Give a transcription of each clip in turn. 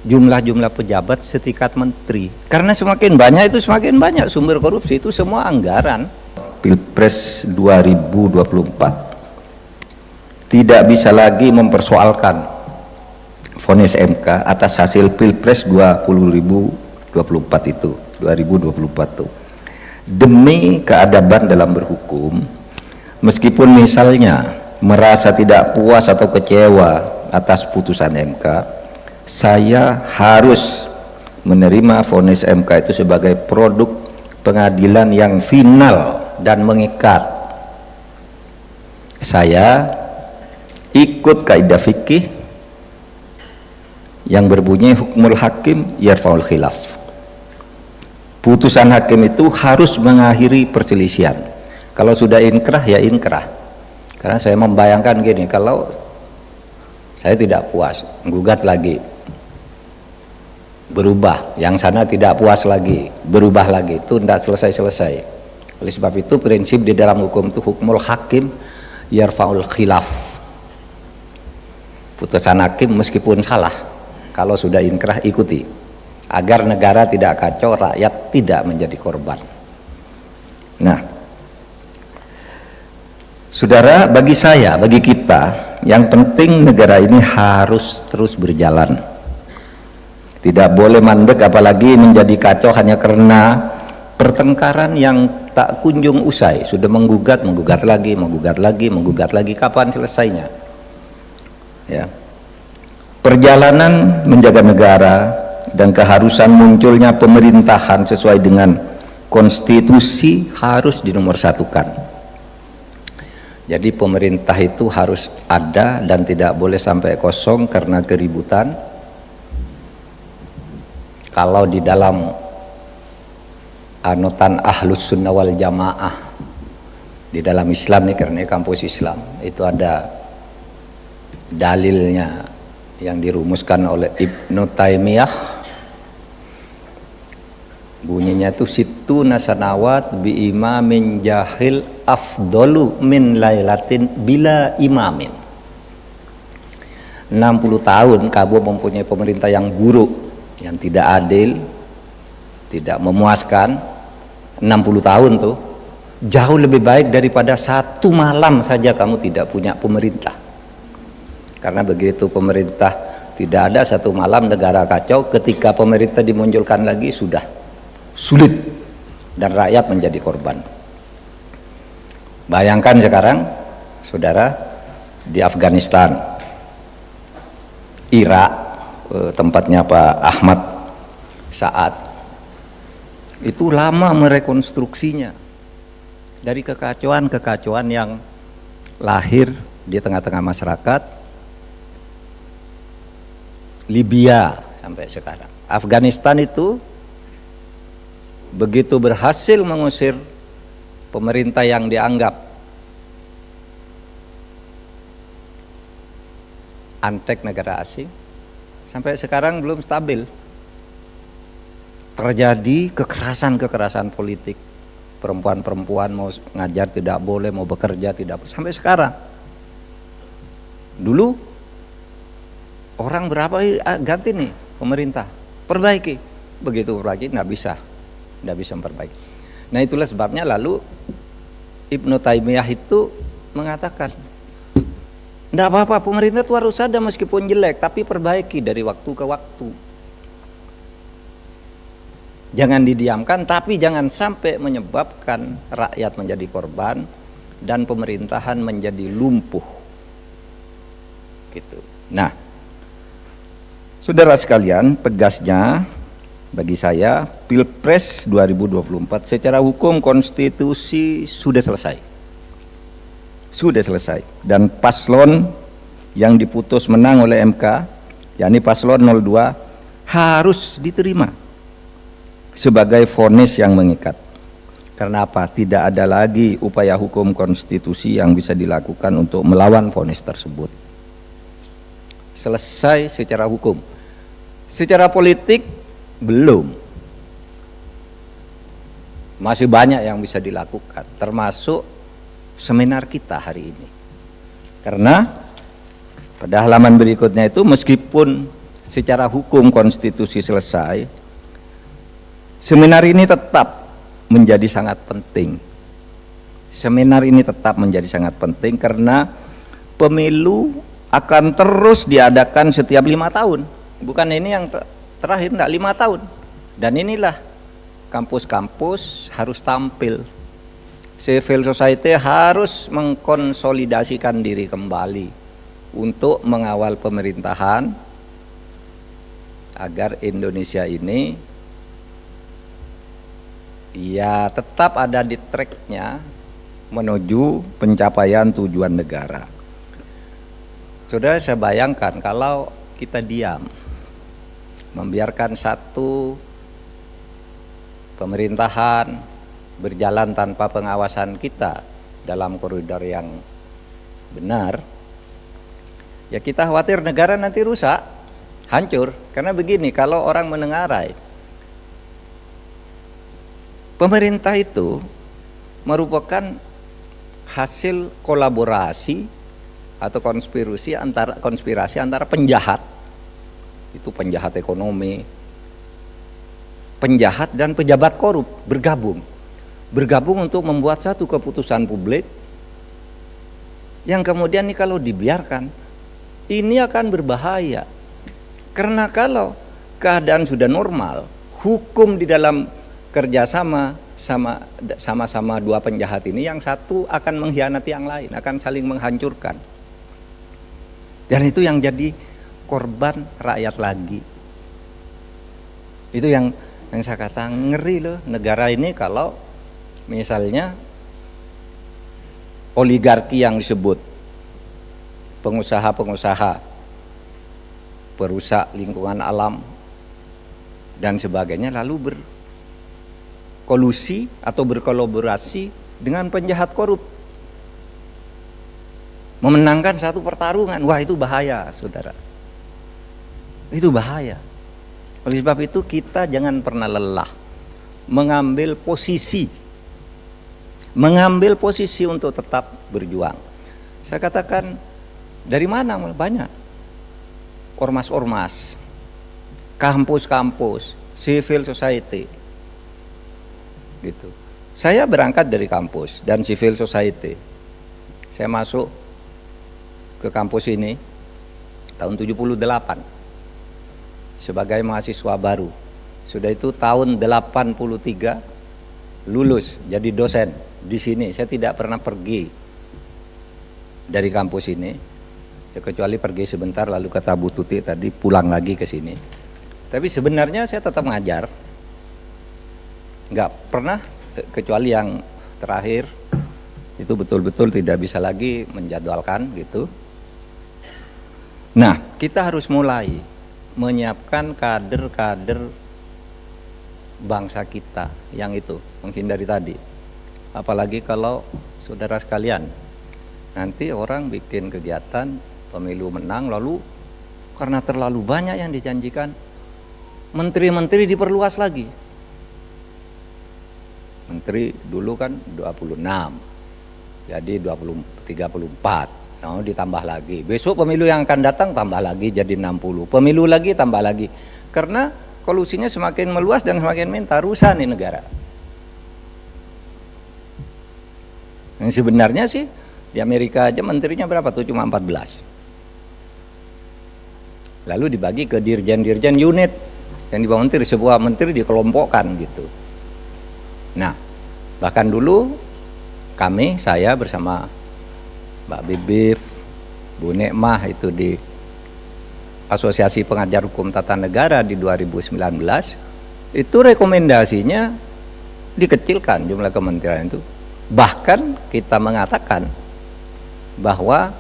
jumlah pejabat setingkat menteri. Karena semakin banyak itu semakin banyak sumber korupsi, itu semua anggaran. Pilpres 2024 tidak bisa lagi mempersoalkan vonis MK atas hasil Pilpres 2024 itu, 2024 itu. Demi keadaban dalam berhukum, meskipun misalnya merasa tidak puas atau kecewa atas putusan MK, saya harus menerima vonis MK itu sebagai produk pengadilan yang final dan mengikat. Saya ikut kaidah fikih yang berbunyi hukmul hakim yarfaul khilaf. Putusan hakim itu harus mengakhiri perselisihan. Kalau sudah inkrah ya inkrah. Karena saya membayangkan gini, kalau saya tidak puas, menggugat lagi, berubah, yang sana tidak puas lagi, berubah lagi, itu tidak selesai-selesai. Oleh sebab itu prinsip di dalam hukum itu hukmul hakim yarfaul khilaf. Putusan hakim meskipun salah, kalau sudah inkrah ikuti, agar negara tidak kacau, rakyat tidak menjadi korban. Nah, saudara, bagi saya, bagi kita, yang penting negara ini harus terus berjalan. Tidak boleh mandek, apalagi menjadi kacau hanya karena pertengkaran yang tak kunjung usai. Sudah menggugat lagi, kapan selesainya? Ya. Perjalanan menjaga negara dan keharusan munculnya pemerintahan sesuai dengan konstitusi harus dinomorsatukan. Jadi pemerintah itu harus ada dan tidak boleh sampai kosong karena keributan. Kalau di dalam anutan Ahlus Sunnah wal Jamaah, di dalam Islam nih, karena kampus Islam itu ada dalilnya yang dirumuskan oleh Ibnu Taimiyah, bunyinya itu situna sanawat bi imamin jahil afdolu min lailatin bila imamin. 60 tahun kamu mempunyai pemerintah yang buruk, yang tidak adil, tidak memuaskan. 60 tahun tuh jauh lebih baik daripada satu malam saja kamu tidak punya pemerintah. Karena begitu pemerintah tidak ada, satu malam negara kacau, ketika pemerintah dimunculkan lagi sudah sulit dan rakyat menjadi korban. Bayangkan sekarang saudara, di Afghanistan, Irak, tempatnya Pak Ahmad Saad, itu lama merekonstruksinya dari kekacauan yang lahir di tengah-tengah masyarakat. Libya sampai sekarang, Afghanistan itu begitu berhasil mengusir pemerintah yang dianggap antek negara asing, sampai sekarang belum stabil. Terjadi kekerasan politik, perempuan mau ngajar tidak boleh, mau bekerja tidak boleh, sampai sekarang. Dulu orang berapa ganti nih pemerintah, perbaiki, begitu perbaiki nggak bisa memperbaiki. Nah itulah sebabnya lalu Ibnu Taimiyah itu mengatakan, nggak apa-apa, pemerintah itu harus ada meskipun jelek, tapi perbaiki dari waktu ke waktu. Jangan didiamkan, tapi jangan sampai menyebabkan rakyat menjadi korban dan pemerintahan menjadi lumpuh. Gitu. Nah, saudara sekalian, tegasnya bagi saya Pilpres 2024 secara hukum konstitusi sudah selesai. Dan paslon yang diputus menang oleh MK, yakni paslon 02, harus diterima sebagai vonis yang mengikat. Karena apa? Tidak ada lagi upaya hukum konstitusi yang bisa dilakukan untuk melawan vonis tersebut. Selesai secara hukum. Secara politik belum. Masih banyak yang bisa dilakukan, termasuk seminar kita hari ini. Karena pada halaman berikutnya itu, meskipun secara hukum konstitusi selesai, seminar ini tetap menjadi sangat penting. Seminar ini tetap menjadi sangat penting karena pemilu akan terus diadakan setiap 5 tahun. Bukan ini yang terakhir, enggak, 5 tahun. Dan inilah kampus-kampus harus tampil. Civil society harus mengkonsolidasikan diri kembali untuk mengawal pemerintahan agar Indonesia ini ya tetap ada di tracknya menuju pencapaian tujuan negara. Saudara, saya bayangkan kalau kita diam, membiarkan satu pemerintahan berjalan tanpa pengawasan kita dalam koridor yang benar, ya kita khawatir negara nanti rusak, hancur. Karena begini, kalau orang menengarai, pemerintah itu merupakan hasil kolaborasi atau konspirasi antara penjahat, itu penjahat ekonomi, penjahat dan pejabat korup bergabung untuk membuat satu keputusan publik yang kemudian ini kalau dibiarkan ini akan berbahaya. Karena kalau keadaan sudah normal, hukum di dalam kerjasama sama dua penjahat ini, yang satu akan mengkhianati yang lain, akan saling menghancurkan. Dan itu yang jadi korban rakyat lagi. Itu yang saya katakan ngeri loh negara ini kalau misalnya oligarki yang disebut pengusaha-pengusaha perusak lingkungan alam dan sebagainya lalu berkolusi atau berkolaborasi dengan penjahat korup memenangkan satu pertarungan. Wah, itu bahaya, saudara. Itu bahaya. Oleh sebab itu kita jangan pernah lelah mengambil posisi untuk tetap berjuang. Saya katakan, dari mana? Banyak ormas-ormas, kampus-kampus, civil society gitu. Saya berangkat dari kampus dan civil society. Saya masuk ke kampus ini tahun 78 sebagai mahasiswa baru. Sudah itu tahun 83 lulus jadi dosen di sini. Saya tidak pernah pergi dari kampus ini, ya kecuali pergi sebentar lalu kata Bu Tuti tadi pulang lagi ke sini. Tapi sebenarnya saya tetap ngajar, nggak pernah, kecuali yang terakhir itu betul-betul tidak bisa lagi menjadwalkan gitu. Nah, kita harus mulai menyiapkan kader-kader bangsa kita yang itu menghindari tadi. Apalagi kalau saudara sekalian, nanti orang bikin kegiatan pemilu menang lalu karena terlalu banyak yang dijanjikan, menteri-menteri diperluas lagi. Menteri dulu kan 26, jadi 34. Nah, ditambah lagi. Besok pemilu yang akan datang tambah lagi jadi 60. Pemilu lagi tambah lagi. Karena kolusinya semakin meluas dan semakin minta, rusak nih negara. Yang sebenarnya sih di Amerika aja menterinya berapa tuh? Cuma 14. Lalu dibagi ke dirjen-dirjen unit yang di bawah menteri, sebuah menteri dikelompokkan gitu. Nah, bahkan dulu saya bersama Mbak Bibif, Bu Nekmah itu di Asosiasi Pengajar Hukum Tata Negara di 2019, itu rekomendasinya dikecilkan jumlah kementerian itu. Bahkan kita mengatakan bahwa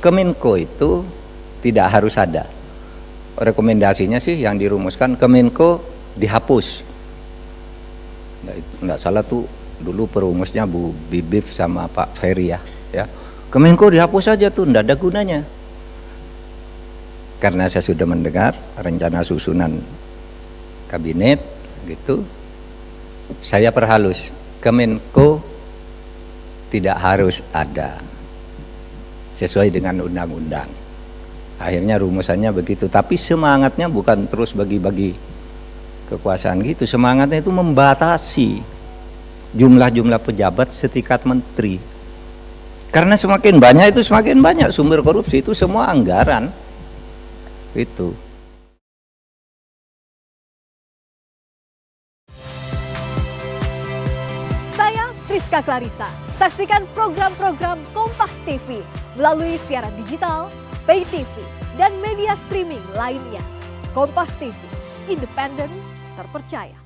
Kemenko itu tidak harus ada. Rekomendasinya sih yang dirumuskan Kemenko dihapus. Enggak salah tuh dulu perumusnya Bu Bibif sama Pak Ferry ya. Kemenko dihapus saja tuh, enggak ada gunanya. Karena saya sudah mendengar rencana susunan kabinet gitu, saya perhalus, Kemenko tidak harus ada sesuai dengan undang-undang. Akhirnya rumusannya begitu. Tapi semangatnya bukan terus bagi-bagi kekuasaan gitu. Semangatnya itu membatasi jumlah-jumlah pejabat setingkat menteri. Karena semakin banyak itu semakin banyak sumber korupsi, itu semua anggaran. Itu. Saya Priska Clarissa. Saksikan program-program Kompas TV melalui siaran digital, pay TV, dan media streaming lainnya. Kompas TV, independen, terpercaya.